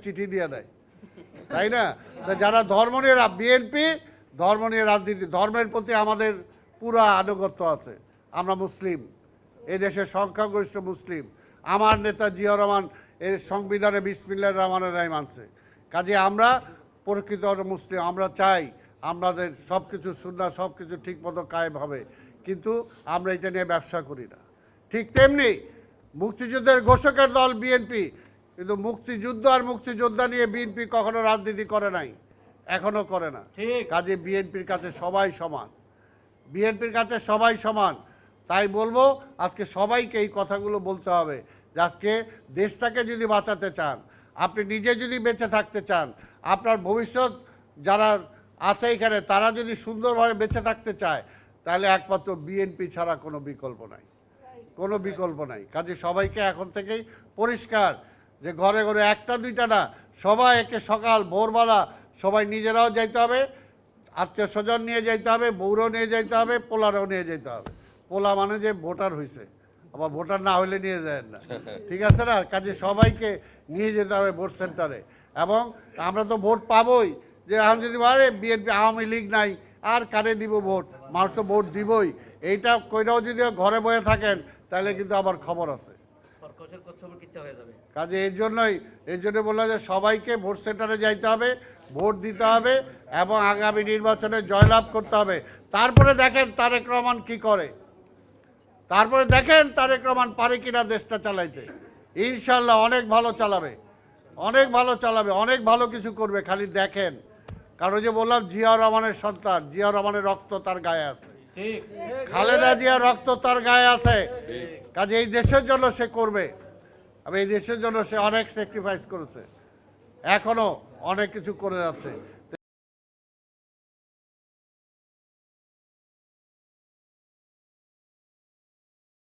চিঠি দিয়ে দেয়, তাই না? যারা ধর্ম নিয়ে বিএনপি ধর্ম নিয়ে রাজনীতি, ধর্মের প্রতি আমাদের পুরো আনুগত্য আছে। আমরা মুসলিম, এই দেশের সংখ্যাগরিষ্ঠ মুসলিম। আমার নেতা জিয়াউর রহমান এই সংবিধানে বিসমিল্লাহির রহমানির রহিম আনছে। কাজে আমরা প্রকৃত মুসলিম। আমরা চাই আমাদের সব কিছু সুন্নাহ সব কিছু ঠিকমতো কায়েম হবে, কিন্তু আমরা এটা নিয়ে ব্যবসা করি না। ঠিক তেমনি মুক্তিযুদ্ধের ঘোষকের দল বিএনপি, কিন্তু মুক্তিযুদ্ধ আর মুক্তিযোদ্ধা নিয়ে বিএনপি কখনো রাজনীতি করে নাই, এখনো করে না। কাজে বিএনপির কাছে সবাই সমান, বিএনপির কাছে সবাই সমান। তাই বলবো আজকে সবাইকে এই কথাগুলো বলতে হবে যে আজকে দেশটাকে যদি বাঁচাতে চান, আপনি নিজে যদি বেঁচে থাকতে চান, আপনার ভবিষ্যৎ যারা আছে এখানে তারা যদি সুন্দরভাবে বেঁচে থাকতে চায়, তাহলে একমাত্র বিএনপি ছাড়া কোনো বিকল্প নাই, কোনো বিকল্প নাই। কাজে সবাইকে এখন থেকেই পরিষ্কার যে ঘরে ঘরে একটা দুইটা না, সবাই একে সকাল ভোরবেলা সবাই নিজেরাও যাইতে হবে, আত্মীয় স্বজন নিয়ে যাইতে হবে, বউরাও নিয়ে যাইতে হবে, পোলারাও নিয়ে যেতে হবে। পোলা মানে যে ভোটার হয়েছে, আবার ভোটার না হলে নিয়ে যায় না, ঠিক আছে না? কাজে সবাইকে নিয়ে যেতে হবে ভোট সেন্টারে। এবং আমরা তো ভোট পাবোই, যে এখন যদি বলে বিএনপি আওয়ামী লীগ নাই আর কারে দিব ভোট, মানুষ তো ভোট দিবই। এইটা কইরাও যদি ঘরে বসে থাকেন তাহলে কিন্তু আবার খবর আছে। কাজে এই জন্য বললাম যে সবাইকে ভোট সেন্টারে যাইতে হবে, ভোট দিতে হবে এবং আগামী নির্বাচনে জয়লাভ করতে হবে। তারপরে দেখেন তারেক রহমান কি করে, তারপরে দেখেন তারেক রহমান পারে কিনা দেশটা চালাইতে। ইনশাল্লাহ অনেক ভালো চালাবে, অনেক ভালো চালাবে, অনেক ভালো কিছু করবে, খালি দেখেন। কারণ ওই যে বললাম জিয়াউর রহমানের সন্তান, জিয়াউর রহমানের রক্ত তার গায়ে আছে, খালেদা জিয়ার রক্ত তার গায়ে আছে। কাজে এই দেশের জন্য সে করবে, এই দেশের জন্য সে অনেক স্যাক্রিফাইস করেছে, এখনো অনেক কিছু করে যাচ্ছে।